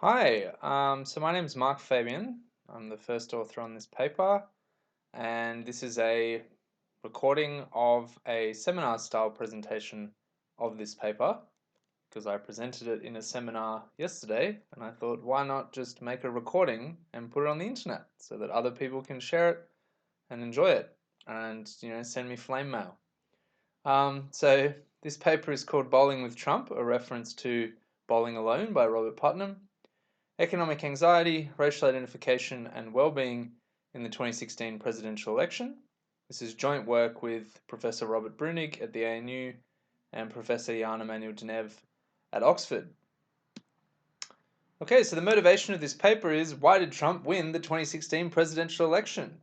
Hi, so my name is Mark Fabian. I'm the first author on this paper, and this is a recording of a seminar style presentation of this paper because I presented it in a seminar yesterday, and I thought, why not just make a recording and put it on the internet so that other people can share it and enjoy it and, send me flame mail. So this paper is called Bowling with Trump, a reference to Bowling Alone by Robert Putnam. Economic Anxiety, Racial Identification, and Wellbeing in the 2016 Presidential Election. This is joint work with Professor Robert Breunig at the ANU and Professor Jan Emanuel de Neve at Oxford. Okay, so the motivation of this paper is, why did Trump win the 2016 presidential election?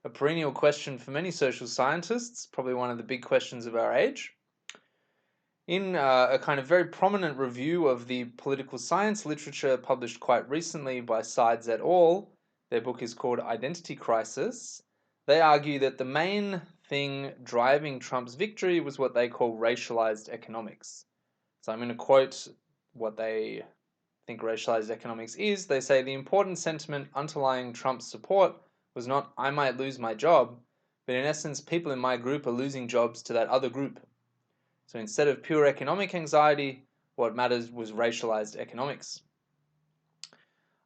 A perennial question for many social scientists, probably one of the big questions of our age. In a kind of very prominent review of the political science literature published quite recently by Sides et al., their book is called Identity Crisis, they argue that the main thing driving Trump's victory was what they call racialized economics. So I'm going to quote what they think racialized economics is. They say the important sentiment underlying Trump's support was not, I might lose my job, but in essence, people in my group are losing jobs to that other group. So instead of pure economic anxiety, what matters was racialized economics.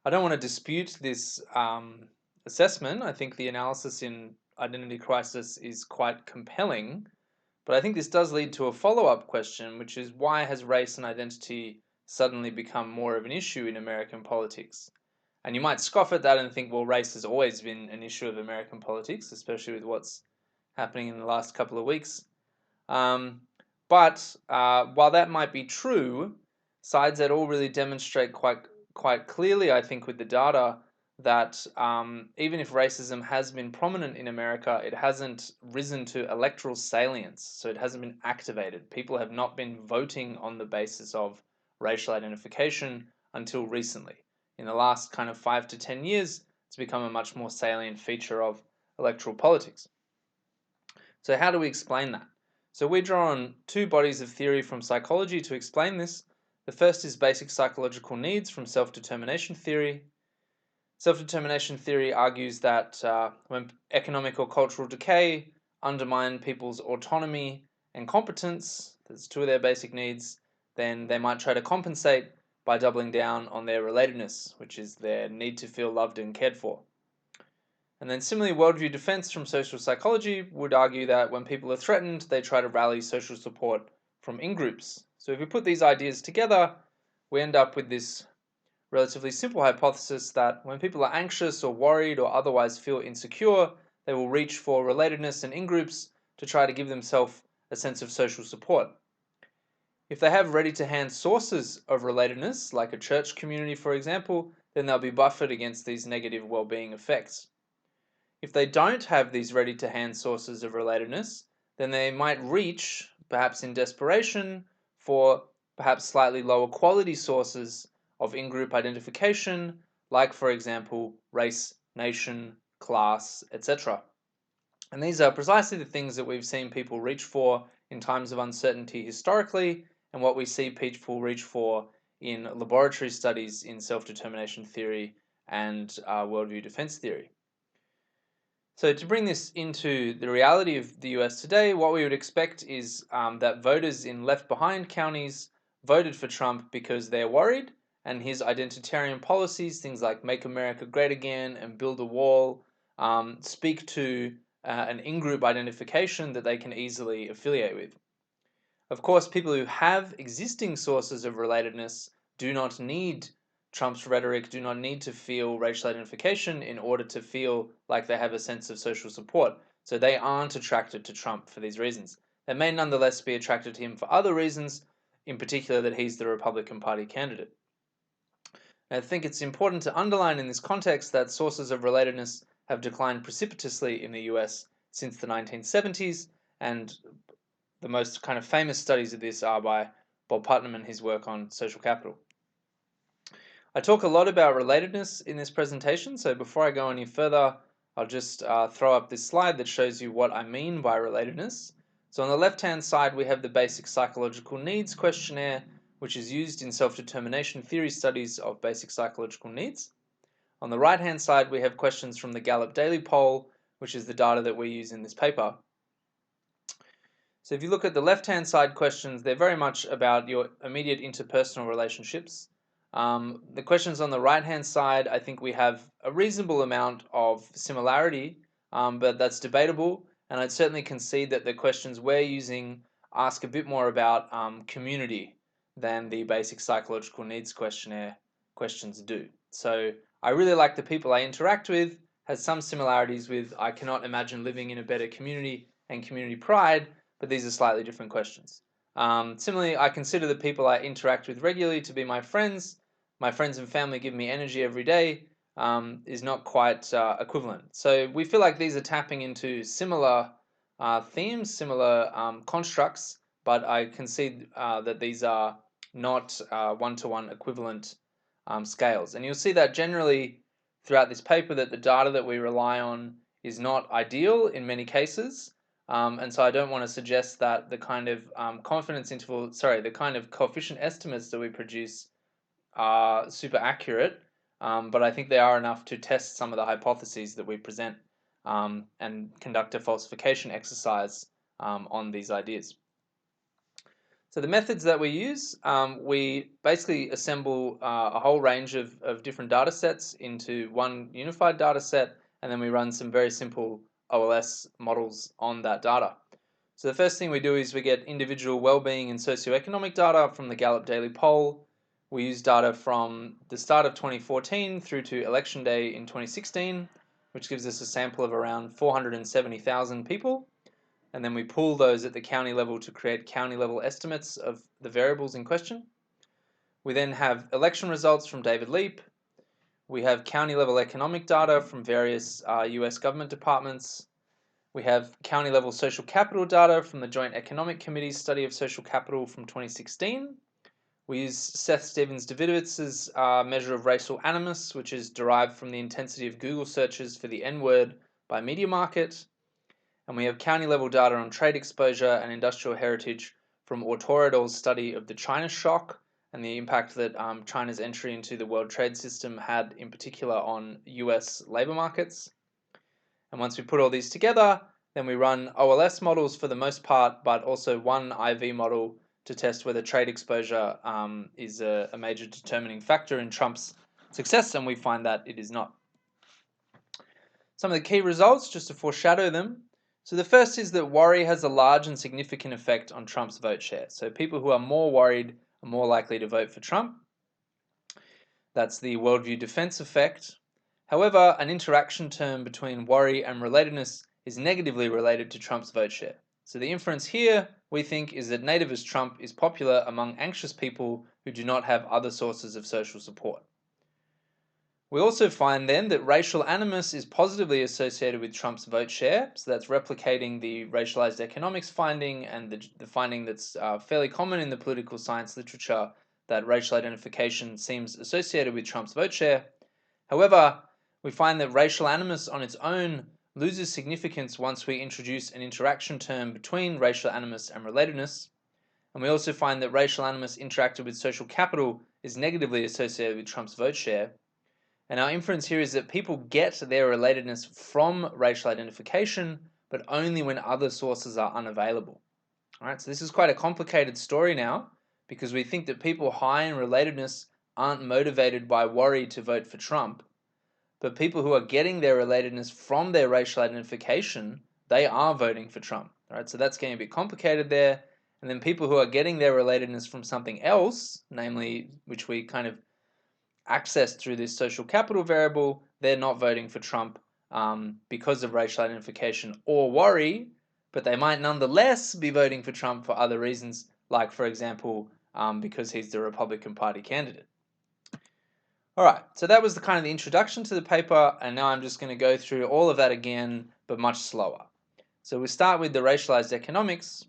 I don't want to dispute this assessment. I think the analysis in Identity Crisis is quite compelling, but I think this does lead to a follow-up question, which is, why has race and identity suddenly become more of an issue in American politics? And you might scoff at that and think, well, race has always been an issue of American politics, especially with what's happening in the last couple of weeks. But while that might be true, sides that all really demonstrate quite clearly, I think, with the data, that even if racism has been prominent in America, it hasn't risen to electoral salience, so it hasn't been activated. People have not been voting on the basis of racial identification until recently. In the last kind of 5 to 10 years, it's become a much more salient feature of electoral politics. So how do we explain that? So we draw on two bodies of theory from psychology to explain this. The first is basic psychological needs from self-determination theory. Self-determination theory argues that when economic or cultural decay undermine people's autonomy and competence, that's two of their basic needs, then they might try to compensate by doubling down on their relatedness, which is their need to feel loved and cared for. And then similarly, worldview defense from social psychology would argue that when people are threatened, they try to rally social support from in-groups. So if we put these ideas together, we end up with this relatively simple hypothesis that when people are anxious or worried or otherwise feel insecure, they will reach for relatedness and in-groups to try to give themselves a sense of social support. If they have ready-to-hand sources of relatedness, like a church community, for example, then they'll be buffered against these negative well-being effects. If they don't have these ready-to-hand sources of relatedness, then they might reach, perhaps in desperation, for perhaps slightly lower quality sources of in-group identification, like, for example, race, nation, class, etc. And these are precisely the things that we've seen people reach for in times of uncertainty historically, and what we see people reach for in laboratory studies in self-determination theory and worldview defense theory. So to bring this into the reality of the US today, what we would expect is that voters in left-behind counties voted for Trump because they're worried, and his identitarian policies, things like Make America Great Again and Build a Wall, speak to an in-group identification that they can easily affiliate with. Of course, people who have existing sources of relatedness do not need Trump's rhetoric, do not need to feel racial identification in order to feel like they have a sense of social support. So they aren't attracted to Trump for these reasons. They may nonetheless be attracted to him for other reasons, in particular that he's the Republican Party candidate. I think it's important to underline in this context that sources of relatedness have declined precipitously in the US since the 1970s, and the most kind of famous studies of this are by Bob Putnam and his work on social capital. I talk a lot about relatedness in this presentation, so before I go any further, I'll just throw up this slide that shows you what I mean by relatedness. So on the left-hand side, we have the basic psychological needs questionnaire, which is used in self-determination theory studies of basic psychological needs. On the right-hand side, we have questions from the Gallup Daily Poll, which is the data that we use in this paper. So if you look at the left-hand side questions, they're very much about your immediate interpersonal relationships. The questions on the right-hand side, I think we have a reasonable amount of similarity, but that's debatable. And I'd certainly concede that the questions we're using ask a bit more about community than the basic psychological needs questionnaire questions do. So I really like the people I interact with, has some similarities with I cannot imagine living in a better community and community pride, but these are slightly different questions. Similarly, I consider the people I interact with regularly to be my friends. My friends and family give me energy every day, is not quite equivalent. So we feel like these are tapping into similar themes, similar constructs, but I concede that these are not one-to-one equivalent scales. And you'll see that generally throughout this paper that the data that we rely on is not ideal in many cases. And so I don't want to suggest that the kind of the kind of coefficient estimates that we produce are super accurate, but I think they are enough to test some of the hypotheses that we present and conduct a falsification exercise on these ideas. So the methods that we use, we basically assemble a whole range of different data sets into one unified data set, and then we run some very simple OLS models on that data. So the first thing we do is we get individual well-being and socioeconomic data from the Gallup Daily Poll. We use data from the start of 2014 through to election day in 2016, which gives us a sample of around 470,000 people. And then we pool those at the county level to create county level estimates of the variables in question. We then have election results from David Leap. We have county level economic data from various US government departments. We have county level social capital data from the Joint Economic Committee's study of social capital from 2016. We use Seth Stephens-Davidowitz's measure of racial animus, which is derived from the intensity of Google searches for the N-word by Media Market. And we have county level data on trade exposure and industrial heritage from Autorodol's study of the China shock and the impact that China's entry into the World Trade System had in particular on US labor markets. And once we put all these together, then we run OLS models for the most part, but also one IV model to test whether trade exposure is a major determining factor in Trump's success, and we find that it is not. Some of the key results, just to foreshadow them. So the first is that worry has a large and significant effect on Trump's vote share. So people who are more worried are more likely to vote for Trump. That's the worldview defense effect. However, an interaction term between worry and relatedness is negatively related to Trump's vote share. So the inference here, we think, is that nativist Trump is popular among anxious people who do not have other sources of social support. We also find then that racial animus is positively associated with Trump's vote share. So that's replicating the racialized economics finding and the finding that's fairly common in the political science literature that racial identification seems associated with Trump's vote share. However, we find that racial animus on its own loses significance once we introduce an interaction term between racial animus and relatedness. And we also find that racial animus interacted with social capital is negatively associated with Trump's vote share. And our inference here is that people get their relatedness from racial identification, but only when other sources are unavailable. All right, so this is quite a complicated story now, because we think that people high in relatedness aren't motivated by worry to vote for Trump, but people who are getting their relatedness from their racial identification, they are voting for Trump. All right, so that's getting a bit complicated there. And then people who are getting their relatedness from something else, namely, which we kind of access through this social capital variable, they're not voting for Trump because of racial identification or worry, but they might nonetheless be voting for Trump for other reasons, like, for example, because he's the Republican Party candidate. All right, so that was the kind of the introduction to the paper, and now I'm just going to go through all of that again, but much slower. So we start with the racialized economics.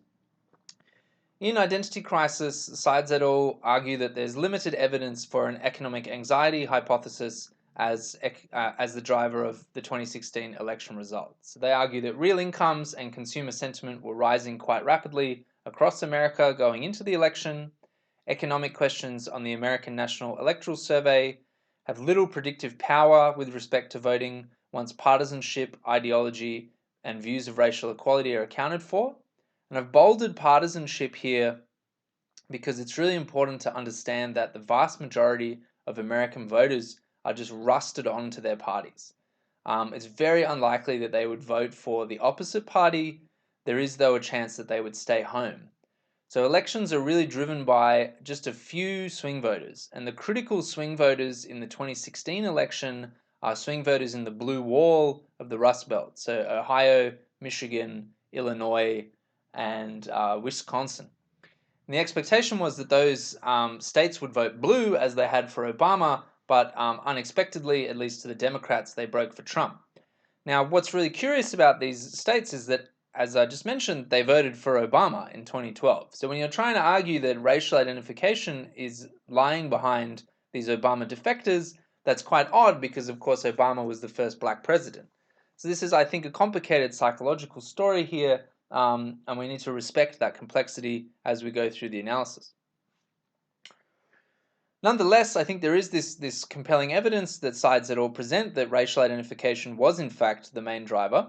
In Identity Crisis, Sides et al. Argue that there's limited evidence for an economic anxiety hypothesis as the driver of the 2016 election results. So they argue that real incomes and consumer sentiment were rising quite rapidly across America going into the election, economic questions on the American National Electoral Survey have little predictive power with respect to voting once partisanship, ideology, and views of racial equality are accounted for. And I've bolded partisanship here because it's really important to understand that the vast majority of American voters are just rusted onto their parties. It's very unlikely that they would vote for the opposite party. There is, though, a chance that they would stay home. So elections are really driven by just a few swing voters. And the critical swing voters in the 2016 election are swing voters in the blue wall of the Rust Belt. So Ohio, Michigan, Illinois, and Wisconsin. And the expectation was that those states would vote blue as they had for Obama, but unexpectedly, at least to the Democrats, they broke for Trump. Now, what's really curious about these states is that, as I just mentioned, they voted for Obama in 2012. So when you're trying to argue that racial identification is lying behind these Obama defectors, that's quite odd because, of course, Obama was the first black president. So this is, I think, a complicated psychological story here, and we need to respect that complexity as we go through the analysis. Nonetheless, I think there is this compelling evidence that sides that all present that racial identification was in fact the main driver,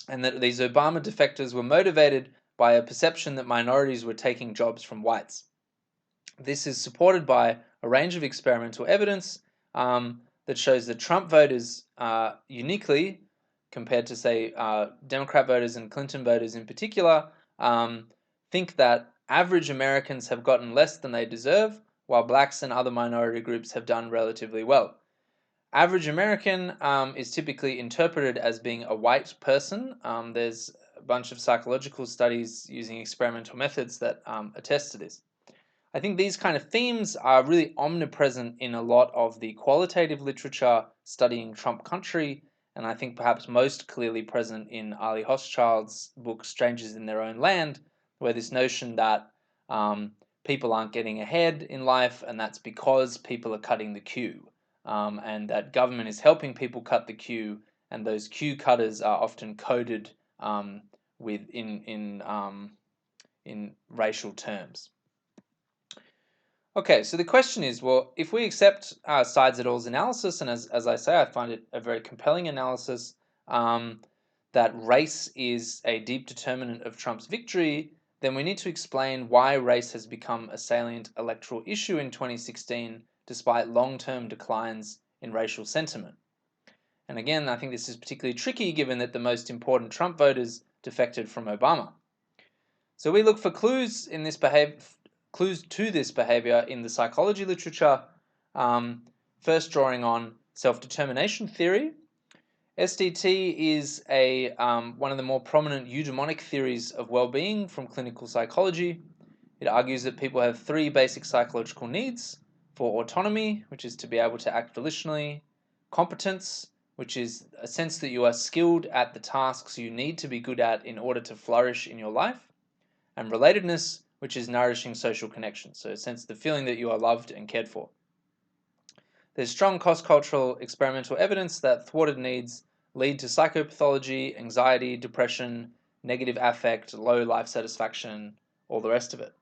and that these Obama defectors were motivated by a perception that minorities were taking jobs from whites. This is supported by a range of experimental evidence that shows that Trump voters uniquely, compared to, say, Democrat voters and Clinton voters in particular, think that average Americans have gotten less than they deserve, while blacks and other minority groups have done relatively well. Average American is typically interpreted as being a white person. There's a bunch of psychological studies using experimental methods that attest to this. I think these kind of themes are really omnipresent in a lot of the qualitative literature studying Trump country, and I think perhaps most clearly present in Ali Hochschild's book Strangers in Their Own Land, where this notion that people aren't getting ahead in life, and that's because people are cutting the queue, and that government is helping people cut the queue, and those queue cutters are often coded in racial terms. Okay, so the question is, well, if we accept Sides et al.'s analysis, and as I say, I find it a very compelling analysis, that race is a deep determinant of Trump's victory, then we need to explain why race has become a salient electoral issue in 2016, despite long-term declines in racial sentiment. And again, I think this is particularly tricky given that the most important Trump voters defected from Obama. So we look for clues to this behavior in the psychology literature, first drawing on self-determination theory. SDT is one of the more prominent eudaimonic theories of well-being from clinical psychology. It argues that people have three basic psychological needs: for autonomy, which is to be able to act volitionally; competence, which is a sense that you are skilled at the tasks you need to be good at in order to flourish in your life; and relatedness, which is nourishing social connections, so a sense of the feeling that you are loved and cared for. There's strong cross-cultural experimental evidence that thwarted needs lead to psychopathology, anxiety, depression, negative affect, low life satisfaction, all the rest of it.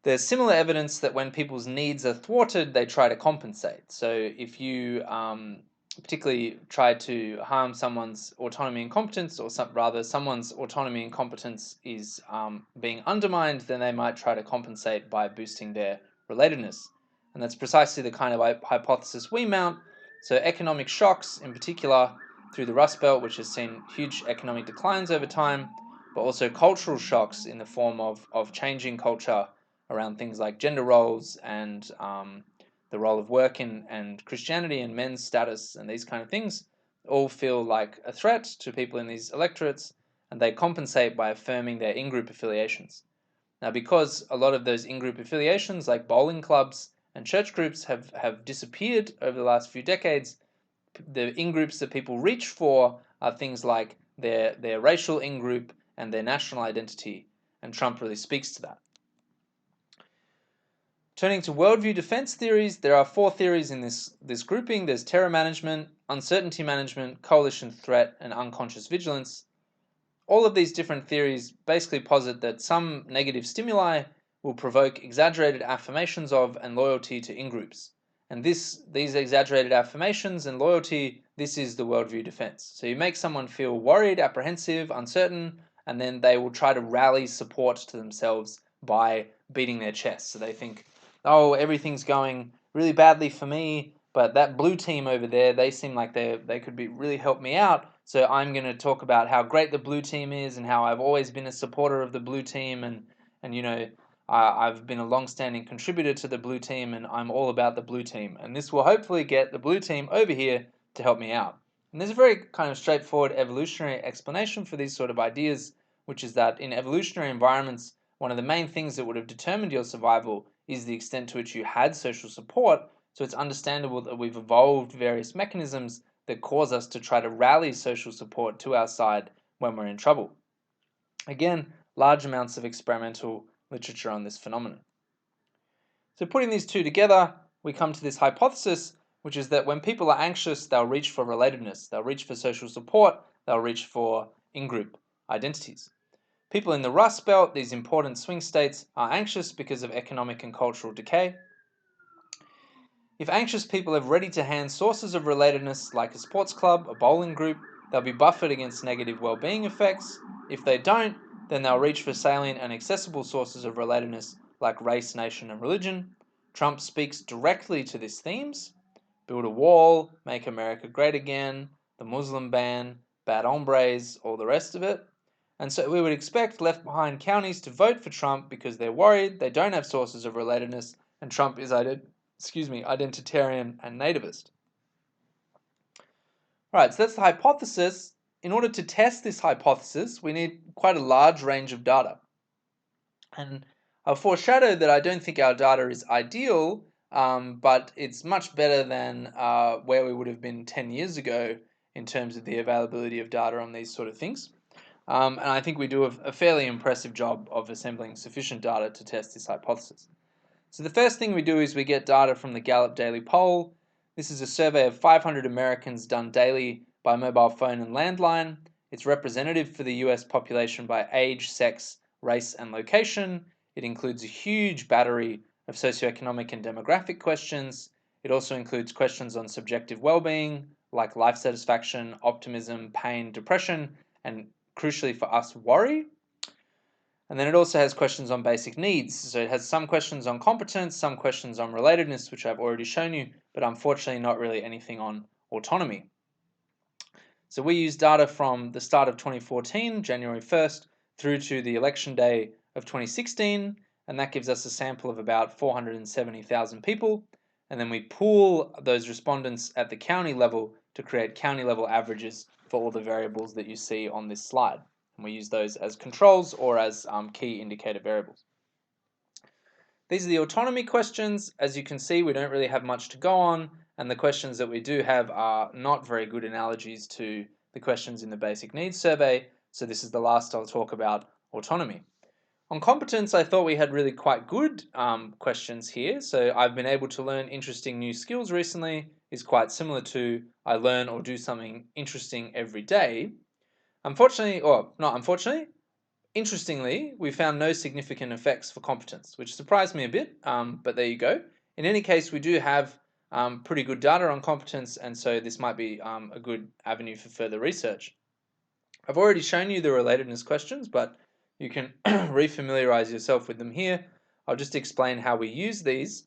There's similar evidence that when people's needs are thwarted, they try to compensate. So if you particularly try to harm someone's autonomy and competence, or someone's autonomy and competence is being undermined, then they might try to compensate by boosting their relatedness. And that's precisely the kind of hypothesis we mount. So economic shocks, in particular through the Rust Belt, which has seen huge economic declines over time, but also cultural shocks in the form of changing culture around things like gender roles and the role of work and Christianity and men's status and these kind of things, all feel like a threat to people in these electorates, and they compensate by affirming their in-group affiliations. Now, because a lot of those in-group affiliations, like bowling clubs and church groups, have disappeared over the last few decades, the in-groups that people reach for are things like their racial in-group and their national identity, and Trump really speaks to that. Turning to worldview defense theories, there are four theories in this grouping. There's terror management, uncertainty management, coalition threat, and unconscious vigilance. All of these different theories basically posit that some negative stimuli will provoke exaggerated affirmations of and loyalty to in-groups. And these exaggerated affirmations and loyalty, this is the worldview defense. So you make someone feel worried, apprehensive, uncertain, and then they will try to rally support to themselves by beating their chest. So they think, oh, everything's going really badly for me, but that blue team over there, they seem like they could be really help me out. So I'm going to talk about how great the blue team is and how I've always been a supporter of the blue team, and I've been a long-standing contributor to the blue team, and I'm all about the blue team. And this will hopefully get the blue team over here to help me out. And there's a very kind of straightforward evolutionary explanation for these sort of ideas, which is that in evolutionary environments, one of the main things that would have determined your survival is the extent to which you had social support. So it's understandable that we've evolved various mechanisms that cause us to try to rally social support to our side when we're in trouble. Again, large amounts of experimental literature on this phenomenon. So putting these two together, we come to this hypothesis, which is that when people are anxious, they'll reach for relatedness, they'll reach for social support, they'll reach for in-group identities. People in the Rust Belt, these important swing states, are anxious because of economic and cultural decay. If anxious people have ready-to-hand sources of relatedness like a sports club, a bowling group, they'll be buffered against negative well-being effects. If they don't, then they'll reach for salient and accessible sources of relatedness like race, nation, and religion. Trump speaks directly to these themes: build a wall, make America great again, the Muslim ban, bad hombres, all the rest of it. And so we would expect left-behind counties to vote for Trump because they're worried they don't have sources of relatedness and Trump is identitarian and nativist. All right, so that's the hypothesis. In order to test this hypothesis, we need quite a large range of data. And I'll foreshadow that I don't think our data is ideal, but it's much better than where we would have been 10 years ago in terms of the availability of data on these sort of things. And I think we do a fairly impressive job of assembling sufficient data to test this hypothesis. So the first thing we do is we get data from the Gallup Daily Poll. This is a survey of 500 Americans done daily by mobile phone and landline. It's representative for the US population by age, sex, race, and location. It includes a huge battery of socioeconomic and demographic questions. It also includes questions on subjective well-being, like life satisfaction, optimism, pain, depression, and crucially for us, worry. And then it also has questions on basic needs. So it has some questions on competence, some questions on relatedness, which I've already shown you, but unfortunately not really anything on autonomy. So we use data from the start of 2014, January 1st, through to the election day of 2016, and that gives us a sample of about 470,000 people. And then we pool those respondents at the county level to create county level averages for all the variables that you see on this slide. And we use those as controls or as key indicator variables. These are the autonomy questions. As you can see, we don't really have much to go on, and the questions that we do have are not very good analogies to the questions in the basic needs survey, so this is the last I'll talk about autonomy. On competence, I thought we had really quite good questions here, so I've been able to learn interesting new skills recently is quite similar to I learn or do something interesting every day. Unfortunately, or not unfortunately, interestingly, we found no significant effects for competence, which surprised me a bit, but there you go. In any case, we do have pretty good data on competence, and so this might be a good avenue for further research. I've already shown you the relatedness questions, but you can refamiliarize yourself with them here. I'll just explain how we use these.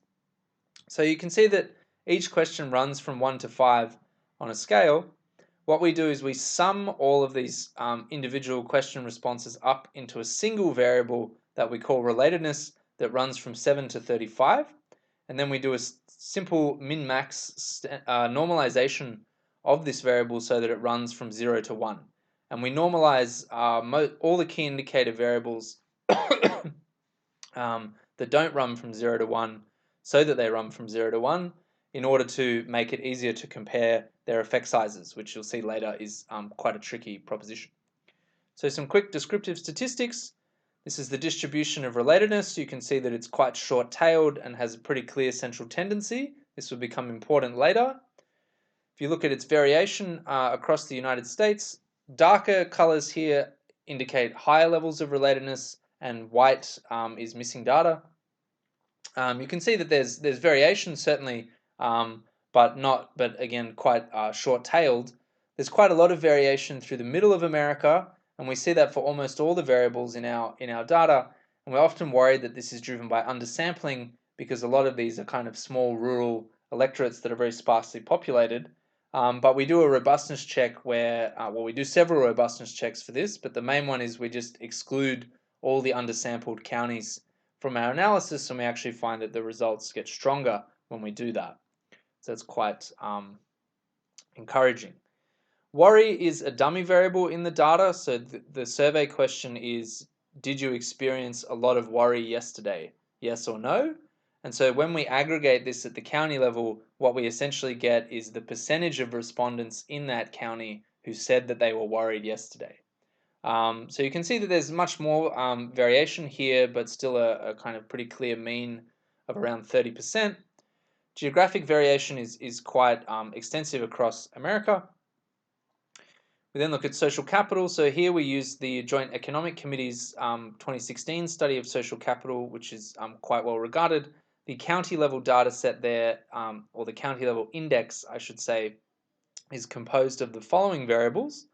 So you can see that each question runs from 1 to 5 on a scale. What we do is we sum all of these individual question responses up into a single variable that we call relatedness that runs from 7 to 35. And then we do a simple min-max normalization of this variable so that it runs from 0 to 1. And we normalize all the key indicator variables that don't run from 0 to 1 so that they run from 0 to 1 in order to make it easier to compare their effect sizes, which you'll see later is quite a tricky proposition. So some quick descriptive statistics. This is the distribution of relatedness. You can see that it's quite short-tailed and has a pretty clear central tendency. This will become important later. If you look at its variation across the United States, darker colors here indicate higher levels of relatedness, and white is missing data. You can see that there's variation certainly, but again quite short-tailed. There's quite a lot of variation through the middle of America, and we see that for almost all the variables in our data. And we're often worried that this is driven by undersampling because a lot of these are kind of small rural electorates that are very sparsely populated. But we do a robustness check where, we do several robustness checks for this, but the main one is we just exclude all the undersampled counties from our analysis, and we actually find that the results get stronger when we do that. So it's quite encouraging. Worry is a dummy variable in the data. So the survey question is, did you experience a lot of worry yesterday? Yes or no? And so when we aggregate this at the county level, what we essentially get is the percentage of respondents in that county who said that they were worried yesterday. So you can see that there's much more variation here, but still a kind of pretty clear mean of around 30%. Geographic variation is quite extensive across America. We then look at social capital. So here we use the Joint Economic Committee's 2016 study of social capital, which is quite well regarded. The county level data set there, or the county level index, I should say, is composed of the following variables: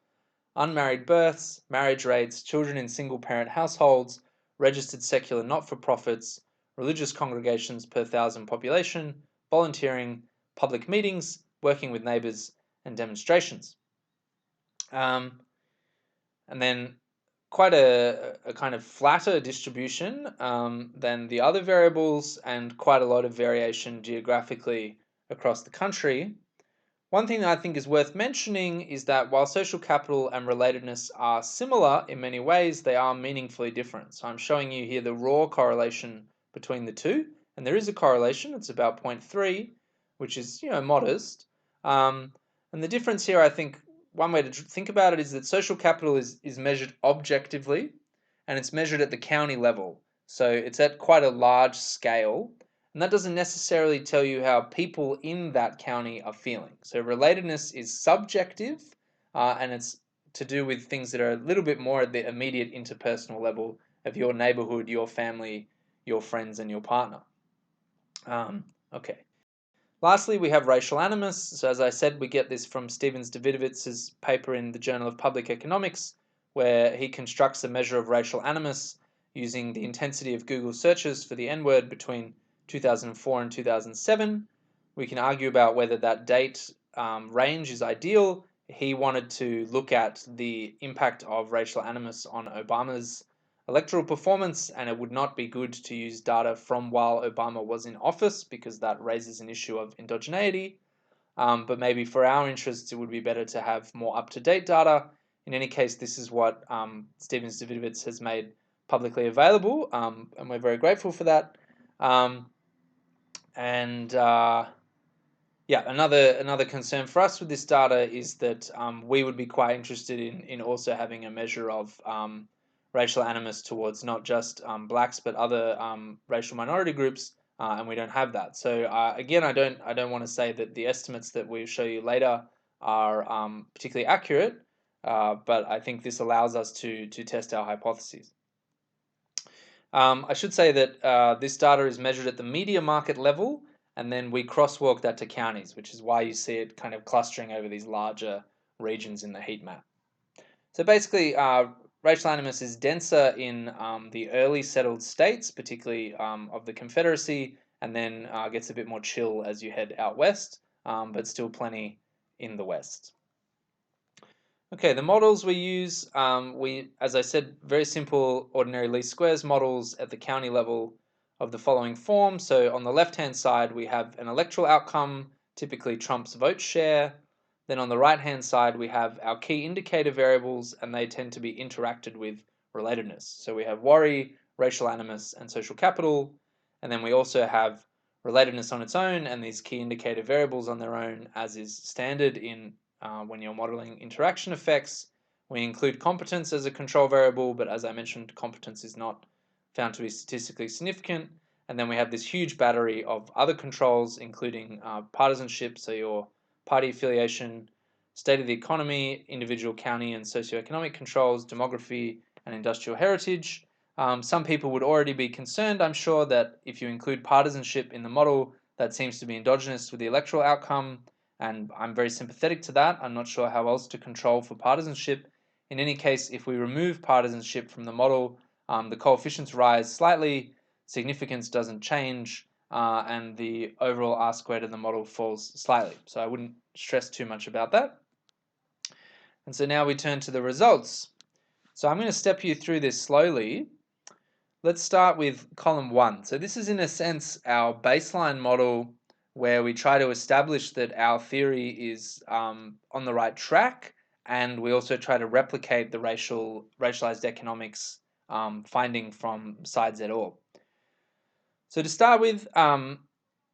unmarried births, marriage rates, children in single-parent households, registered secular not-for-profits, religious congregations per thousand population, volunteering, public meetings, working with neighbours, and demonstrations. And then quite a kind of flatter distribution than the other variables, and quite a lot of variation geographically across the country. One thing that I think is worth mentioning is that while social capital and relatedness are similar in many ways, they are meaningfully different. So I'm showing you here the raw correlation between the two, and there is a correlation. It's about 0.3, which is modest. And the difference here, I think, one way to think about it is that social capital is measured objectively, and it's measured at the county level. So it's at quite a large scale. And that doesn't necessarily tell you how people in that county are feeling. So relatedness is subjective, and it's to do with things that are a little bit more at the immediate interpersonal level of your neighborhood, your family, your friends, and your partner. Okay. Lastly, we have racial animus. So as I said, we get this from Stevens Davidovitz's paper in the Journal of Public Economics, where he constructs a measure of racial animus using the intensity of Google searches for the N-word between 2004 and 2007. We can argue about whether that date range is ideal. He wanted to look at the impact of racial animus on Obama's electoral performance, and it would not be good to use data from while Obama was in office because that raises an issue of endogeneity. But maybe for our interests, it would be better to have more up-to-date data. In any case, this is what Stevens Davidovitz has made publicly available, and we're very grateful for that. Another concern for us with this data is that we would be quite interested in also having a measure of racial animus towards not just blacks but other racial minority groups, and we don't have that. So again, I don't want to say that the estimates that we show you later are particularly accurate, but I think this allows us to test our hypotheses. I should say that this data is measured at the media market level, and then we crosswalk that to counties, which is why you see it kind of clustering over these larger regions in the heat map. So basically, racial animus is denser in the early settled states, particularly of the Confederacy, and then gets a bit more chill as you head out west, but still plenty in the west. Okay, the models we use, as I said, very simple ordinary least squares models at the county level of the following form. So on the left-hand side, we have an electoral outcome, typically Trump's vote share. Then on the right-hand side, we have our key indicator variables, and they tend to be interacted with relatedness. So we have worry, racial animus, and social capital. And then we also have relatedness on its own and these key indicator variables on their own, as is standard in when you're modeling interaction effects. We include competence as a control variable, but as I mentioned, competence is not found to be statistically significant. And then we have this huge battery of other controls, including partisanship, so your party affiliation, state of the economy, individual county and socioeconomic controls, demography, and industrial heritage. Some people would already be concerned, I'm sure, that if you include partisanship in the model, that seems to be endogenous with the electoral outcome, and I'm very sympathetic to that. I'm not sure how else to control for partisanship. In any case, if we remove partisanship from the model, the coefficients rise slightly, significance doesn't change, and the overall R-squared of the model falls slightly. So I wouldn't stress too much about that. And so now we turn to the results. So I'm going to step you through this slowly. Let's start with column 1. So this is in a sense our baseline model where we try to establish that our theory is on the right track, and we also try to replicate the racialized economics finding from sides et al. So to start with,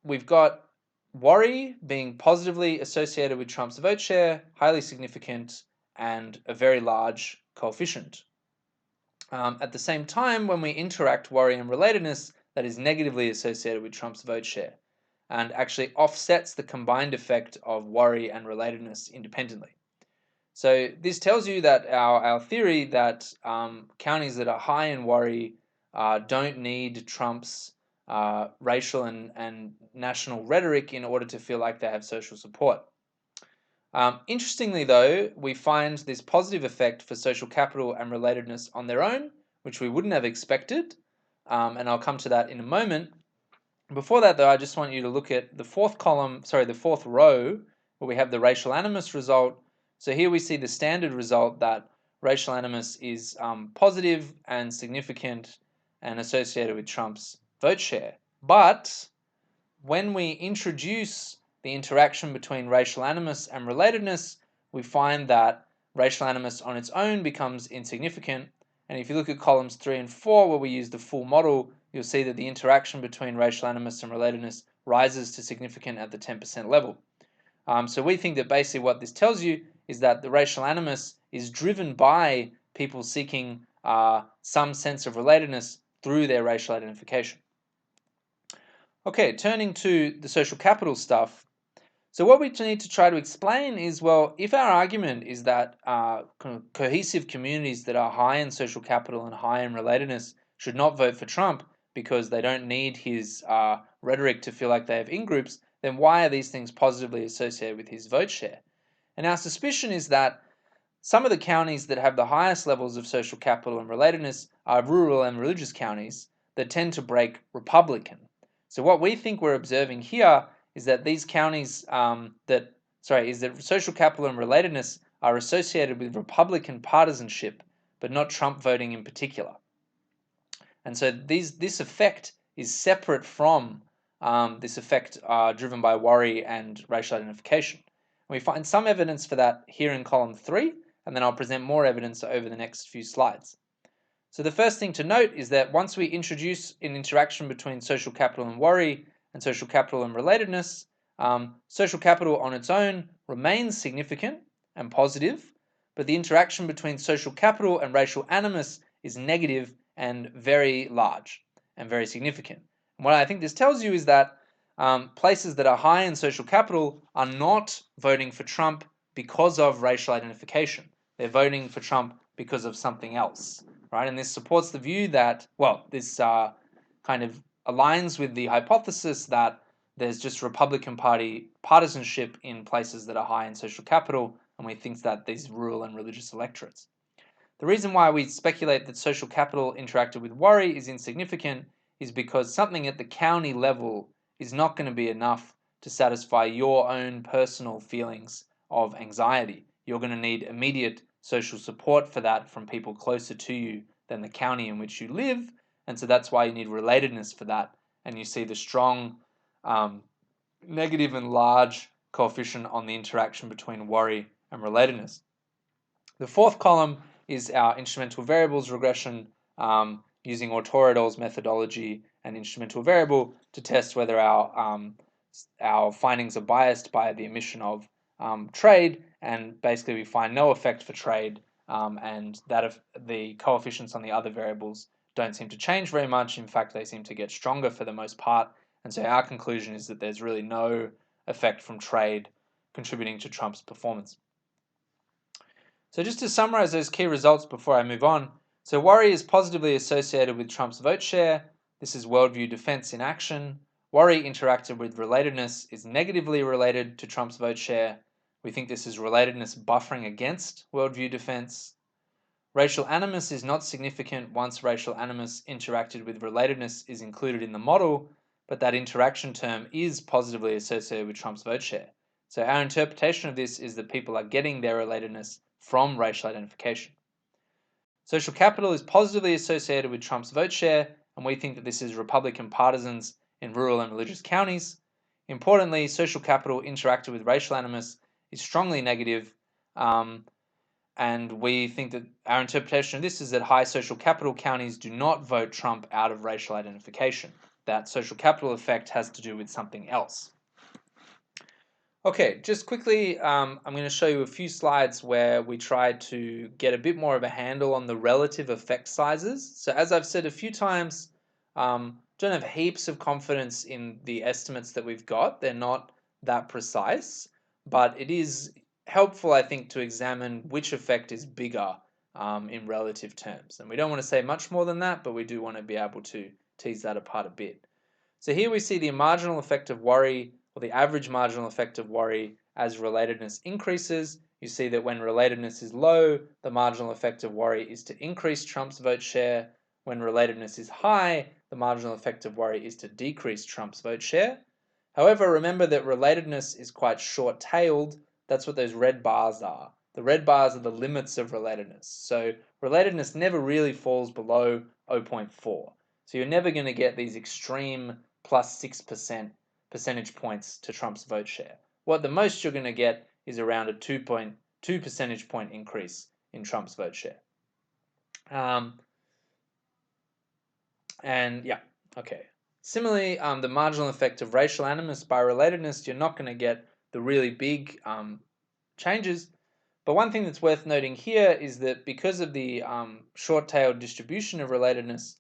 we've got worry being positively associated with Trump's vote share, highly significant, and a very large coefficient. At the same time, when we interact worry and relatedness, that is negatively associated with Trump's vote share and actually offsets the combined effect of worry and relatedness independently. So this tells you that our theory that counties that are high in worry don't need Trump's racial and national rhetoric in order to feel like they have social support. Interestingly, though, we find this positive effect for social capital and relatedness on their own, which we wouldn't have expected, and I'll come to that in a moment. Before that, though, I just want you to look at the fourth row, where we have the racial animus result. So here we see the standard result that racial animus is positive and significant and associated with Trump's vote share. But when we introduce the interaction between racial animus and relatedness, we find that racial animus on its own becomes insignificant. And if you look at columns 3 and 4, where we use the full model, you'll see that the interaction between racial animus and relatedness rises to significant at the 10% level. So we think that basically what this tells you is that the racial animus is driven by people seeking some sense of relatedness through their racial identification. Okay, turning to the social capital stuff. So what we need to try to explain is, well, if our argument is that cohesive communities that are high in social capital and high in relatedness should not vote for Trump because they don't need his rhetoric to feel like they have in-groups, then why are these things positively associated with his vote share? And our suspicion is that some of the counties that have the highest levels of social capital and relatedness are rural and religious counties that tend to break Republican. So what we think we're observing here is that these counties that social capital and relatedness are associated with Republican partisanship, but not Trump voting in particular. And so this effect is separate from this effect driven by worry and racial identification. And we find some evidence for that here in column 3, and then I'll present more evidence over the next few slides. So the first thing to note is that once we introduce an interaction between social capital and worry and social capital and relatedness, social capital on its own remains significant and positive, but the interaction between social capital and racial animus is negative and very large and very significant. And what I think this tells you is that places that are high in social capital are not voting for Trump because of racial identification. They're voting for Trump because of something else, right? And this supports the view that, this kind of aligns with the hypothesis that there's just Republican Party partisanship in places that are high in social capital, and we think that these rural and religious electorates. The reason why we speculate that social capital interacted with worry is insignificant is because something at the county level is not going to be enough to satisfy your own personal feelings of anxiety. You're going to need immediate social support for that from people closer to you than the county in which you live, and so that's why you need relatedness for that, and you see the strong negative and large coefficient on the interaction between worry and relatedness. The fourth column is our instrumental variables regression using Autor et al.'s methodology and instrumental variable to test whether our findings are biased by the emission of trade, and basically we find no effect for trade, and that of the coefficients on the other variables don't seem to change very much. In fact, they seem to get stronger for the most part, and so our conclusion is that there's really no effect from trade contributing to Trump's performance. So just to summarize those key results before I move on, So worry is positively associated with Trump's vote share. This is worldview defense in action. Worry interacted with relatedness is negatively related to Trump's vote share. We think this is relatedness buffering against worldview defense. Racial animus is not significant once racial animus interacted with relatedness is included in the model, but that interaction term is positively associated with Trump's vote share. So our interpretation of this is that people are getting their relatedness from racial identification. Social capital is positively associated with Trump's vote share, and we think that this is Republican partisans in rural and religious counties. Importantly, social capital interacted with racial animus is strongly negative, and we think that our interpretation of this is that high social capital counties do not vote Trump out of racial identification. That social capital effect has to do with something else. Okay, just quickly, I'm going to show you a few slides where we try to get a bit more of a handle on the relative effect sizes. So as I've said a few times, don't have heaps of confidence in the estimates that we've got. They're not that precise, but it is helpful, I think, to examine which effect is bigger in relative terms. And we don't want to say much more than that, but we do want to be able to tease that apart a bit. So here we see the marginal effect of worry, or the average marginal effect of worry, as relatedness increases. You see that when relatedness is low, the marginal effect of worry is to increase Trump's vote share. When relatedness is high, the marginal effect of worry is to decrease Trump's vote share. However, remember that relatedness is quite short-tailed. That's what those red bars are. The red bars are the limits of relatedness. So relatedness never really falls below 0.4. So you're never going to get these extreme plus 6% percentage points to Trump's vote share. What the most you're going to get is around a 2.2 percentage point increase in Trump's vote share. And yeah, okay. Similarly, the marginal effect of racial animus by relatedness, you're not going to get the really big changes. But one thing that's worth noting here is that because of the short-tailed distribution of relatedness,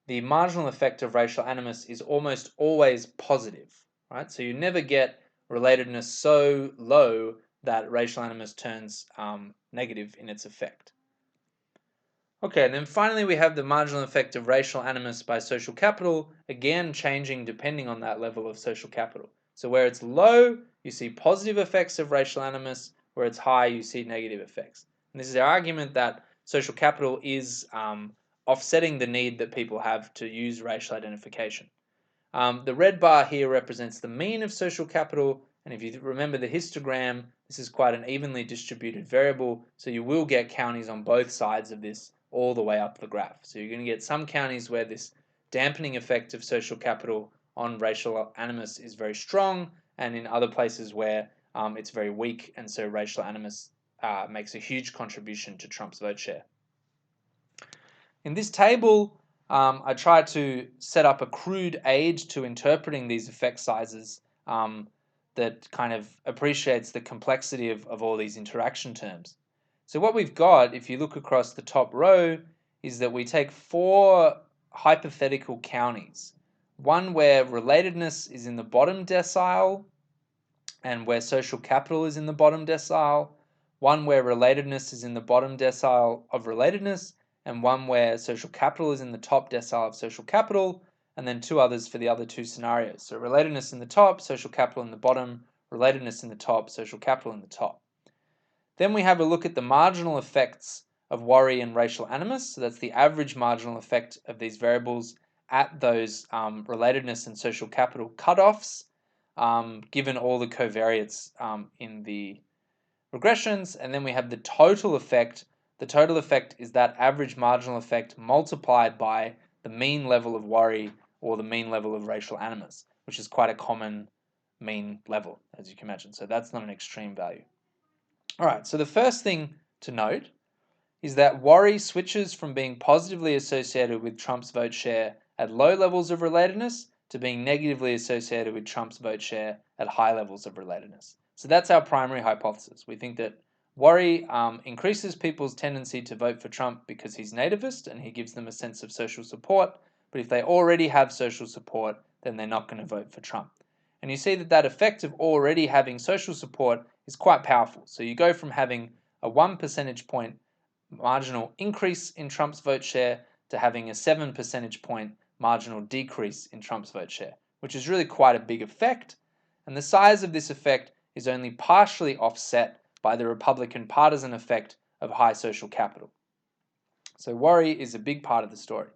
the marginal effect of racial animus is almost always positive, right? So you never get relatedness so low that racial animus turns negative in its effect. Okay, and then finally we have the marginal effect of racial animus by social capital, again changing depending on that level of social capital. So where it's low, you see positive effects of racial animus, where it's high, you see negative effects. And this is our argument that social capital is offsetting the need that people have to use racial identification. The red bar here represents the mean of social capital, and if you remember the histogram, this is quite an evenly distributed variable, so you will get counties on both sides of this all the way up the graph. So you're going to get some counties where this dampening effect of social capital on racial animus is very strong, and in other places where it's very weak, and so racial animus makes a huge contribution to Trump's vote share. In this table, I tried to set up a crude aid to interpreting these effect sizes that kind of appreciates the complexity of all these interaction terms. So what we've got, if you look across the top row, is that we take 4 hypothetical counties. One where relatedness is in the bottom decile, and where social capital is in the bottom decile. One where relatedness is in the bottom decile of relatedness, and one where social capital is in the top decile of social capital, and then 2 others for the other 2 scenarios. So relatedness in the top, social capital in the bottom, relatedness in the top, social capital in the top. Then we have a look at the marginal effects of worry and racial animus. So that's the average marginal effect of these variables at those relatedness and social capital cutoffs, given all the covariates in the regressions. And then we have the total effect. The total effect is that average marginal effect multiplied by the mean level of worry or the mean level of racial animus, which is quite a common mean level, as you can imagine. So that's not an extreme value. All right, so the first thing to note is that worry switches from being positively associated with Trump's vote share at low levels of relatedness to being negatively associated with Trump's vote share at high levels of relatedness. So that's our primary hypothesis. We think that worry increases people's tendency to vote for Trump because he's nativist and he gives them a sense of social support. But if they already have social support, then they're not going to vote for Trump. And you see that that effect of already having social support is quite powerful. So you go from having a 1 percentage point marginal increase in Trump's vote share to having a 7 percentage point marginal decrease in Trump's vote share, which is really quite a big effect. And the size of this effect is only partially offset by the Republican partisan effect of high social capital. So worry is a big part of the story.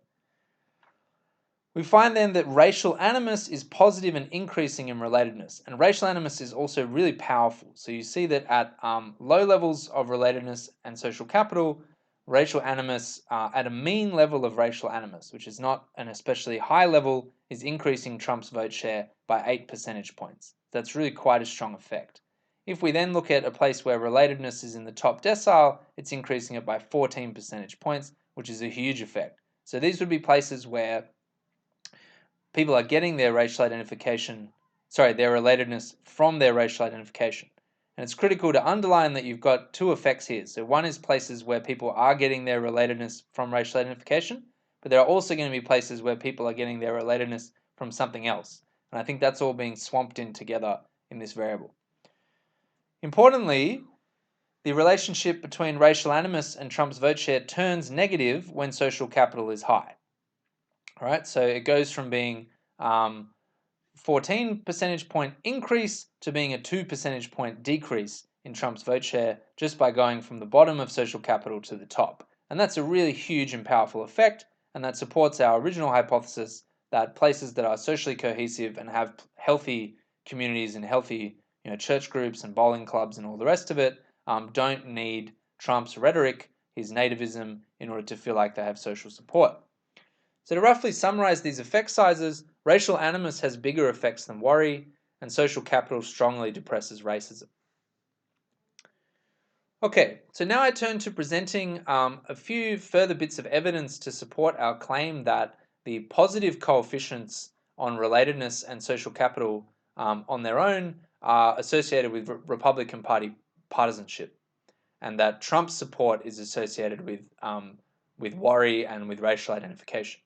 We find then that racial animus is positive and increasing in relatedness. And racial animus is also really powerful. So you see that at low levels of relatedness and social capital, racial animus, at a mean level of racial animus, which is not an especially high level, is increasing Trump's vote share by 8 percentage points. That's really quite a strong effect. If we then look at a place where relatedness is in the top decile, it's increasing it by 14 percentage points, which is a huge effect. So these would be places where people are getting their racial identification, their relatedness from their racial identification. And it's critical to underline that you've got two effects here. So one is places where people are getting their relatedness from racial identification, but there are also going to be places where people are getting their relatedness from something else. And I think that's all being swamped in together in this variable. Importantly, the relationship between racial animus and Trump's vote share turns negative when social capital is high. All right, so it goes from being 14 percentage point increase to being a 2 percentage point decrease in Trump's vote share just by going from the bottom of social capital to the top. And that's a really huge and powerful effect, and that supports our original hypothesis that places that are socially cohesive and have healthy communities and healthy church groups and bowling clubs and all the rest of it don't need Trump's rhetoric, his nativism, in order to feel like they have social support. So to roughly summarize these effect sizes, racial animus has bigger effects than worry, and social capital strongly depresses racism. Okay, so now I turn to presenting a few further bits of evidence to support our claim that the positive coefficients on relatedness and social capital on their own are associated with Republican Party partisanship, and that Trump's support is associated with worry and with racial identification.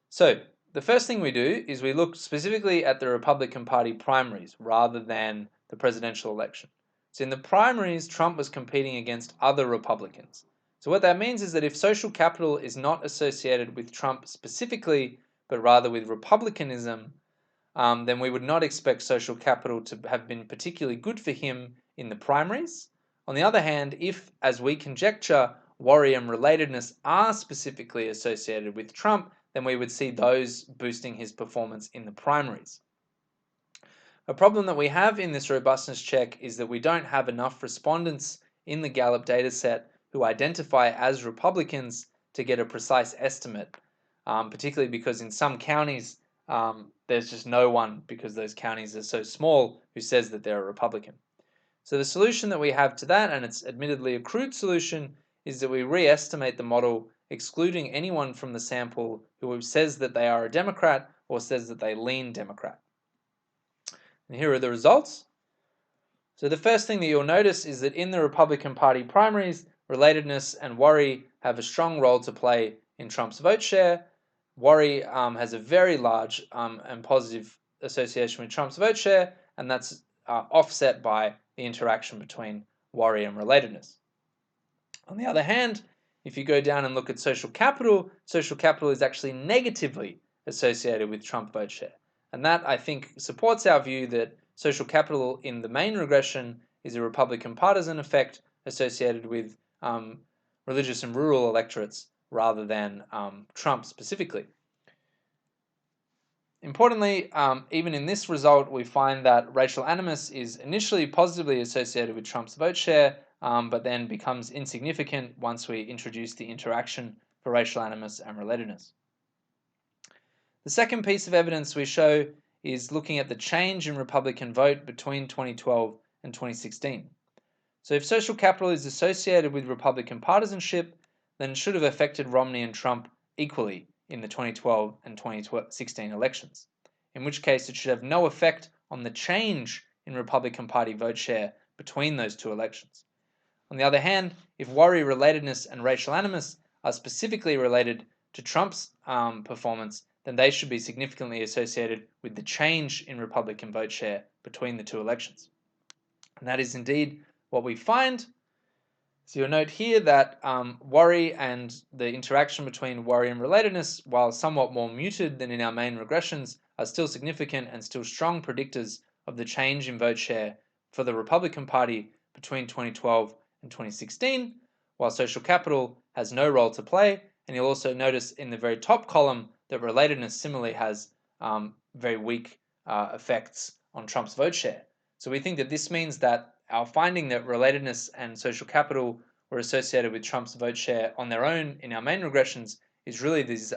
So the first thing we do is we look specifically at the Republican Party primaries rather than the presidential election. So in the primaries, Trump was competing against other Republicans. So what that means is that if social capital is not associated with Trump specifically, but rather with republicanism, then we would not expect social capital to have been particularly good for him in the primaries. On the other hand, if, as we conjecture, worry and relatedness are specifically associated with Trump, then we would see those boosting his performance in the primaries. A problem that we have in this robustness check is that we don't have enough respondents in the Gallup dataset who identify as Republicans to get a precise estimate, particularly because in some counties there's just no one, because those counties are so small, who says that they're a Republican. So the solution that we have to that, and it's admittedly a crude solution, is that we re-estimate the model, excluding anyone from the sample who says that they are a Democrat or says that they lean Democrat. And here are the results. So the first thing that you'll notice is that in the Republican Party primaries, relatedness and worry have a strong role to play in Trump's vote share. Worry has a very large and positive association with Trump's vote share, and that's offset by the interaction between worry and relatedness. On the other hand, if you go down and look at social capital is actually negatively associated with Trump vote share. And that, I think, supports our view that social capital in the main regression is a Republican partisan effect associated with religious and rural electorates rather than Trump specifically. Importantly, even in this result, we find that racial animus is initially positively associated with Trump's vote share, but then becomes insignificant once we introduce the interaction for racial animus and relatedness. The second piece of evidence we show is looking at the change in Republican vote between 2012 and 2016. So if social capital is associated with Republican partisanship, then it should have affected Romney and Trump equally in the 2012 and 2016 elections, in which case it should have no effect on the change in Republican Party vote share between those two elections. On the other hand, if worry, relatedness, and racial animus are specifically related to Trump's performance, then they should be significantly associated with the change in Republican vote share between the two elections. And that is indeed what we find. So you'll note here that worry and the interaction between worry and relatedness, while somewhat more muted than in our main regressions, are still significant and still strong predictors of the change in vote share for the Republican Party between 2012 and 2016, while social capital has no role to play. And you'll also notice in the very top column that relatedness similarly has very weak effects on Trump's vote share. So we think that this means that our finding that relatedness and social capital were associated with Trump's vote share on their own in our main regressions is really these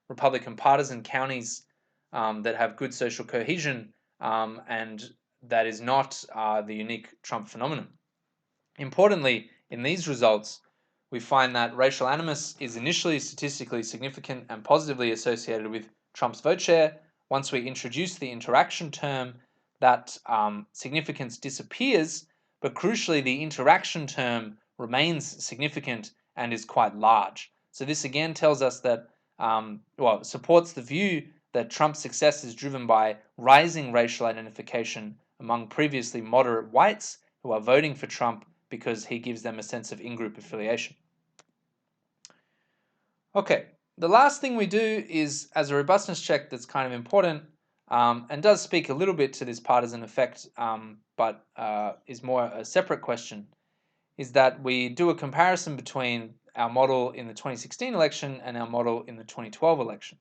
Republican partisan counties that have good social cohesion, and that is not the unique Trump phenomenon. Importantly, in these results, we find that racial animus is initially statistically significant and positively associated with Trump's vote share. Once we introduce the interaction term, that significance disappears, but crucially, the interaction term remains significant and is quite large. So this again tells us that, supports the view that Trump's success is driven by rising racial identification among previously moderate whites who are voting for Trump because he gives them a sense of in-group affiliation. Okay, the last thing we do is, as a robustness check that's kind of important, and does speak a little bit to this partisan effect, but is more a separate question, is that we do a comparison between our model in the 2016 election and our model in the 2012 election.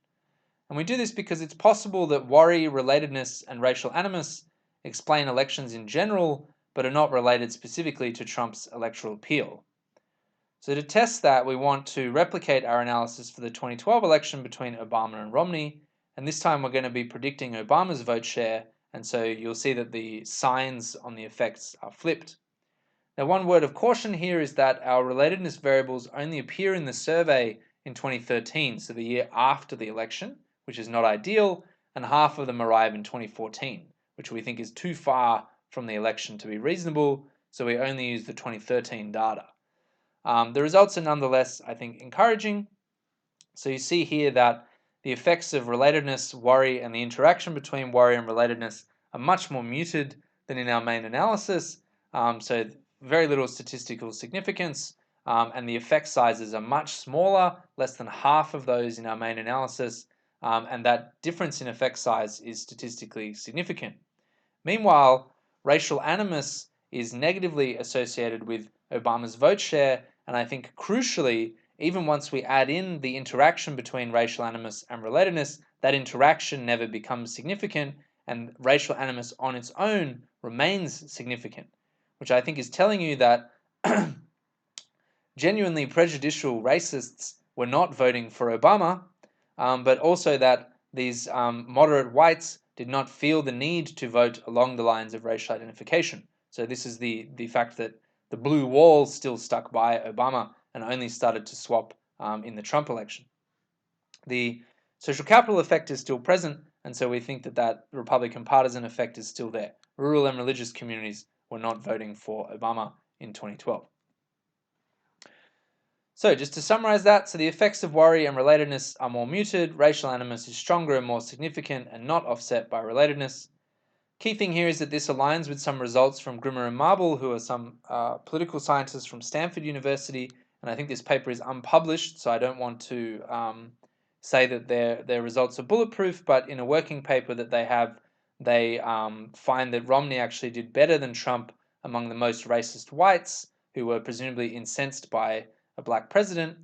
And we do this because it's possible that worry, relatedness, and racial animus explain elections in general, but are not related specifically to Trump's electoral appeal. So to test that, we want to replicate our analysis for the 2012 election between Obama and Romney, and this time we're going to be predicting Obama's vote share, and so you'll see that the signs on the effects are flipped. Now, one word of caution here is that our relatedness variables only appear in the survey in 2013, so the year after the election, which is not ideal, and half of them arrive in 2014, which we think is too far from the election to be reasonable, so we only use the 2013 data. The results are nonetheless, I think, encouraging. So you see here that the effects of relatedness, worry, and the interaction between worry and relatedness are much more muted than in our main analysis. So very little statistical significance, and the effect sizes are much smaller, less than half of those in our main analysis, and that difference in effect size is statistically significant. Meanwhile, racial animus is negatively associated with Obama's vote share, and I think crucially, even once we add in the interaction between racial animus and relatedness, that interaction never becomes significant, and racial animus on its own remains significant, which I think is telling you that genuinely prejudicial racists were not voting for Obama, but also that these moderate whites did not feel the need to vote along the lines of racial identification. So this is the fact that the blue wall still stuck by Obama and only started to swap in the Trump election. The social capital effect is still present, and so we think that Republican partisan effect is still there. Rural and religious communities were not voting for Obama in 2012. So just to summarize that, so the effects of worry and relatedness are more muted, racial animus is stronger and more significant and not offset by relatedness. Key thing here is that this aligns with some results from Grimmer and Marble, who are some political scientists from Stanford University, and I think this paper is unpublished, so I don't want to say that their results are bulletproof, but in a working paper that they have, they find that Romney actually did better than Trump among the most racist whites, who were presumably incensed by a black president,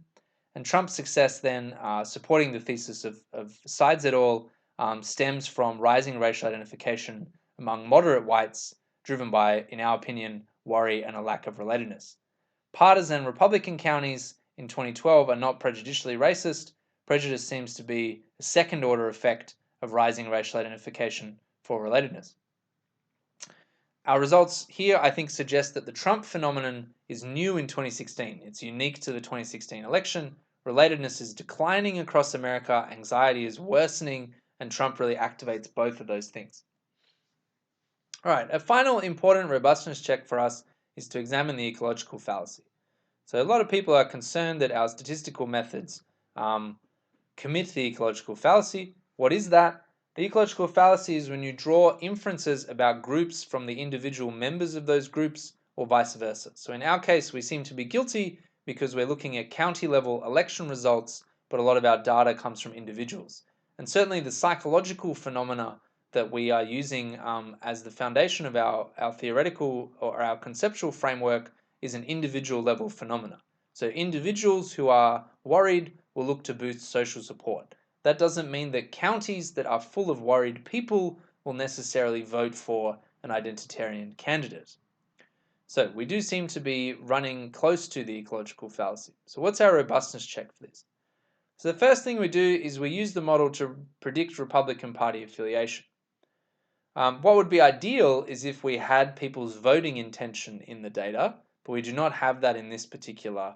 and Trump's success then supporting the thesis of Sides et al. Stems from rising racial identification among moderate whites, driven by, in our opinion, worry and a lack of relatedness. Partisan Republican counties in 2012 are not prejudicially racist. Prejudice seems to be a second-order effect of rising racial identification for relatedness. Our results here, I think, suggest that the Trump phenomenon is new in 2016. It's unique to the 2016 election. Relatedness is declining across America, anxiety is worsening, and Trump really activates both of those things. All right, a final important robustness check for us is to examine the ecological fallacy. So a lot of people are concerned that our statistical methods commit the ecological fallacy. What is that? The ecological fallacy is when you draw inferences about groups from the individual members of those groups or vice versa. So in our case, we seem to be guilty because we're looking at county level election results, but a lot of our data comes from individuals. And certainly the psychological phenomena that we are using as the foundation of our theoretical or our conceptual framework is an individual level phenomena. So individuals who are worried will look to boost social support. That doesn't mean that counties that are full of worried people will necessarily vote for an identitarian candidate. So we do seem to be running close to the ecological fallacy. So what's our robustness check for this? So the first thing we do is we use the model to predict Republican Party affiliation. What would be ideal is if we had people's voting intention in the data, but we do not have that in this particular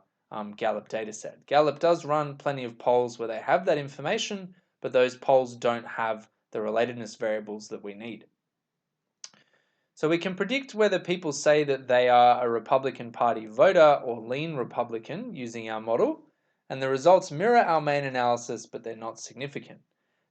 Gallup dataset. Gallup does run plenty of polls where they have that information, but those polls don't have the relatedness variables that we need. So we can predict whether people say that they are a Republican Party voter or lean Republican using our model, and the results mirror our main analysis, but they're not significant.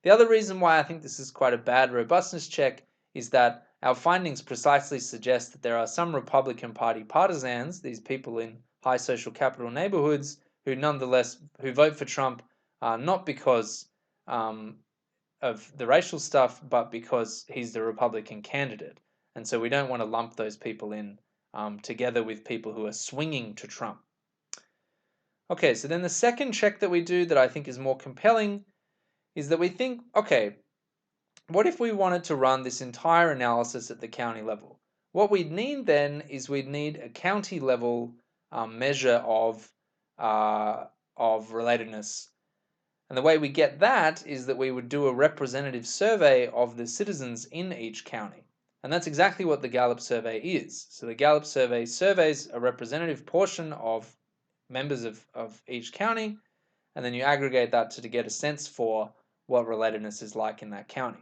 The other reason why I think this is quite a bad robustness check is that our findings precisely suggest that there are some Republican Party partisans, these people in high social capital neighborhoods, who nonetheless vote for Trump, not because of the racial stuff, but because he's the Republican candidate. And so we don't want to lump those people in together with people who are swinging to Trump. Okay, so then the second check that we do that I think is more compelling is that we think, okay, what if we wanted to run this entire analysis at the county level? What we'd need then is we'd need a county level measure of relatedness. And the way we get that is that we would do a representative survey of the citizens in each county. And that's exactly what the Gallup survey is. So the Gallup survey surveys a representative portion of members of each county, and then you aggregate that to get a sense for what relatedness is like in that county.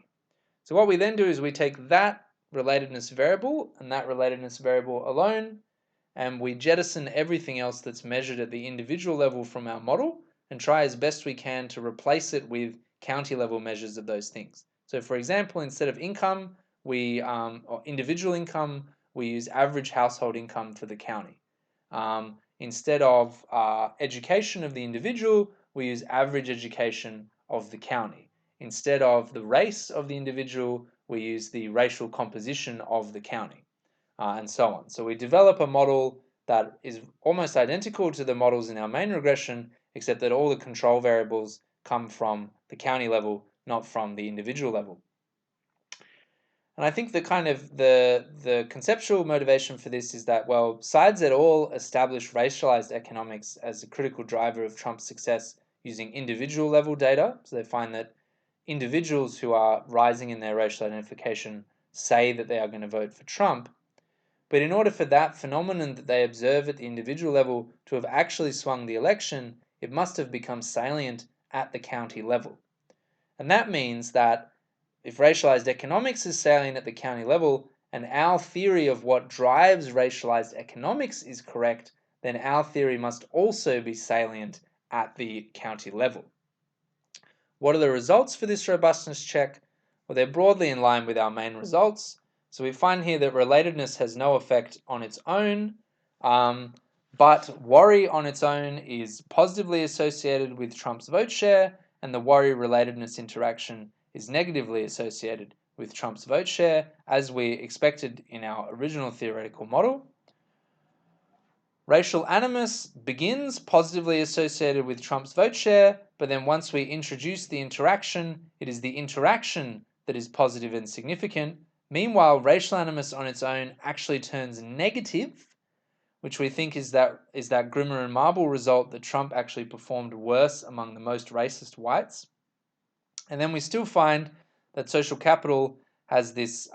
So what we then do is we take that relatedness variable and that relatedness variable alone, and we jettison everything else that's measured at the individual level from our model and try as best we can to replace it with county level measures of those things. So for example, instead of income, or individual income, we use average household income for the county. Instead of education of the individual, we use average education of the county. Instead of the race of the individual, we use the racial composition of the county, and so on. So we develop a model that is almost identical to the models in our main regression, except that all the control variables come from the county level, not from the individual level. And I think the conceptual motivation for this is that, well, sides et al. Establish racialized economics as a critical driver of Trump's success using individual level data. So they find that individuals who are rising in their racial identification say that they are going to vote for Trump. But in order for that phenomenon that they observe at the individual level to have actually swung the election, it must have become salient at the county level. And that means that if racialized economics is salient at the county level, and our theory of what drives racialized economics is correct, then our theory must also be salient at the county level. What are the results for this robustness check? Well, they're broadly in line with our main results. So we find here that relatedness has no effect on its own, but worry on its own is positively associated with Trump's vote share, and the worry-relatedness interaction is negatively associated with Trump's vote share, as we expected in our original theoretical model. Racial animus begins positively associated with Trump's vote share, but then once we introduce the interaction, it is the interaction that is positive and significant. Meanwhile, racial animus on its own actually turns negative, which we think is that Grimmer and Marble result that Trump actually performed worse among the most racist whites. And then we still find that social capital has this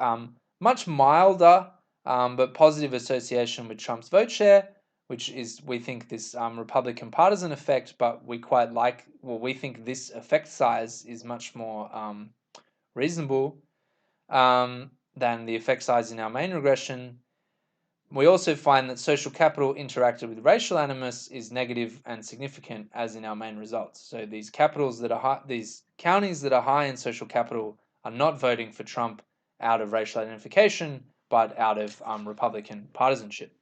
much milder but positive association with Trump's vote share, which is, we think, this Republican partisan effect, but we think this effect size is much more reasonable than the effect size in our main regression. We also find that social capital interacted with racial animus is negative and significant, as in our main results. So these counties that are high in social capital are not voting for Trump out of racial identification, but out of Republican partisanship.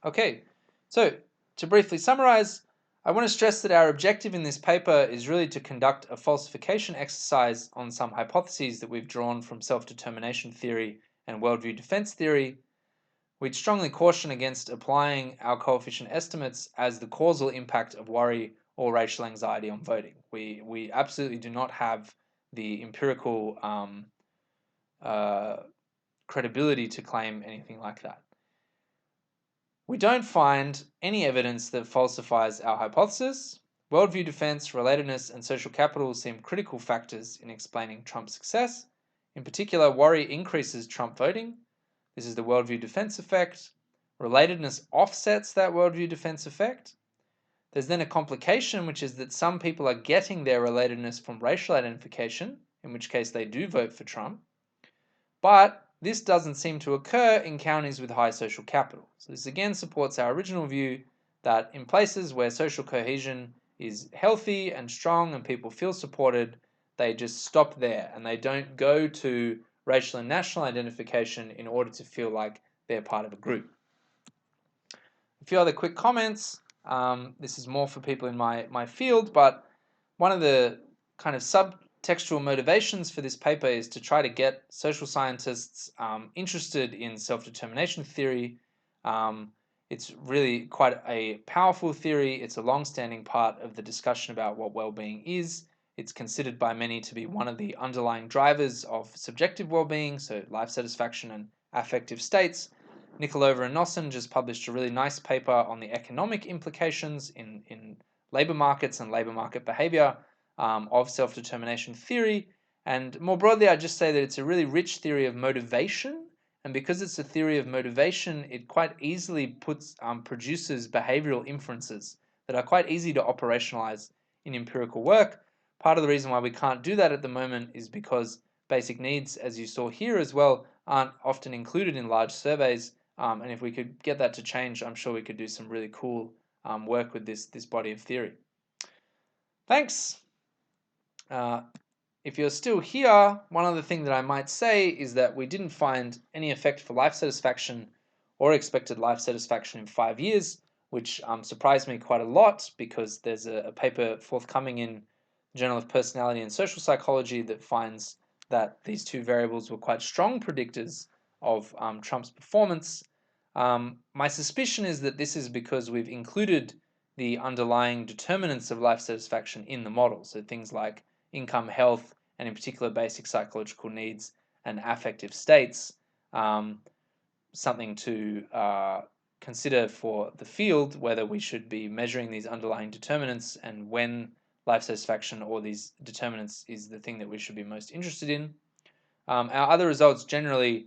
Okay, so to briefly summarize, I want to stress that our objective in this paper is really to conduct a falsification exercise on some hypotheses that we've drawn from self-determination theory and worldview defense theory. We'd strongly caution against applying our coefficient estimates as the causal impact of worry or racial anxiety on voting. We absolutely do not have the empirical uh, credibility to claim anything like that. We don't find any evidence that falsifies our hypothesis. Worldview defense, relatedness, and social capital seem critical factors in explaining Trump's success. In particular, worry increases Trump voting. This is the worldview defense effect. Relatedness offsets that worldview defense effect. There's then a complication, which is that some people are getting their relatedness from racial identification, in which case they do vote for Trump. But this doesn't seem to occur in counties with high social capital. So this again supports our original view that in places where social cohesion is healthy and strong and people feel supported, they just stop there and they don't go to racial and national identification in order to feel like they're part of a group. A few other quick comments. This is more for people in my field, but one of the kind of subtextual motivations for this paper is to try to get social scientists interested in self-determination theory. It's really quite a powerful theory. It's a long-standing part of the discussion about what well-being is. It's considered by many to be one of the underlying drivers of subjective well-being, so life satisfaction and affective states. Nikolova and Nossen just published a really nice paper on the economic implications in labor markets and labor market behavior of self-determination theory. And more broadly, I'd just say that it's a really rich theory of motivation. And because it's a theory of motivation, it quite easily produces behavioral inferences that are quite easy to operationalize in empirical work. Part of the reason why we can't do that at the moment is because basic needs, as you saw here as well, aren't often included in large surveys. And if we could get that to change, I'm sure we could do some really cool work with this body of theory. Thanks. If you're still here, one other thing that I might say is that we didn't find any effect for life satisfaction or expected life satisfaction in 5 years, which surprised me quite a lot because there's a paper forthcoming in Journal of Personality and Social Psychology that finds that these two variables were quite strong predictors of Trump's performance. My suspicion is that this is because we've included the underlying determinants of life satisfaction in the model. So things like income, health, and in particular basic psychological needs and affective states, something to consider for the field, whether we should be measuring these underlying determinants and when life satisfaction or these determinants is the thing that we should be most interested in. Our other results generally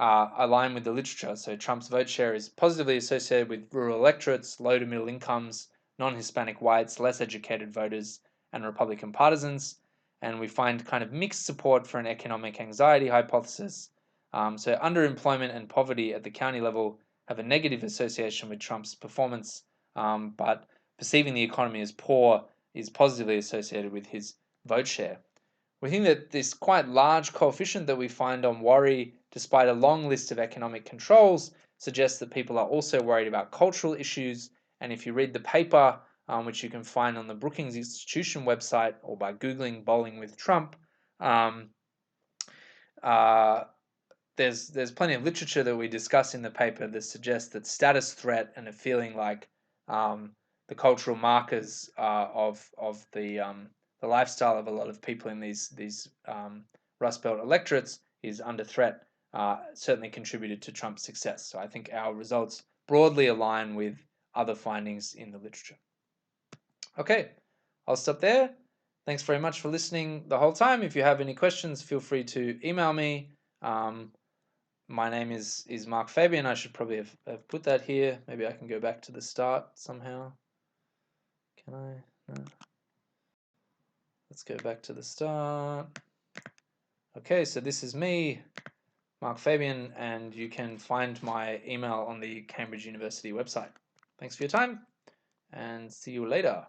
align with the literature. So Trump's vote share is positively associated with rural electorates, low to middle incomes, non-Hispanic whites, less educated voters, and Republican partisans. And we find kind of mixed support for an economic anxiety hypothesis. So underemployment and poverty at the county level have a negative association with Trump's performance, but perceiving the economy as poor is positively associated with his vote share. We think that this quite large coefficient that we find on worry, despite a long list of economic controls, suggests that people are also worried about cultural issues. And if you read the paper, which you can find on the Brookings Institution website or by Googling bowling with Trump, there's plenty of literature that we discuss in the paper that suggests that status threat and a feeling like the cultural markers of the lifestyle of a lot of people in these Rust Belt electorates is under threat certainly contributed to Trump's success. So I think our results broadly align with other findings in the literature. Okay, I'll stop there. Thanks very much for listening the whole time. If you have any questions, feel free to email me. My name is Mark Fabian. I should probably have put that here. Maybe I can go back to the start somehow. Can I? No. Let's go back to the start. Okay, so this is me, Mark Fabian, and you can find my email on the Cambridge University website. Thanks for your time, and see you later.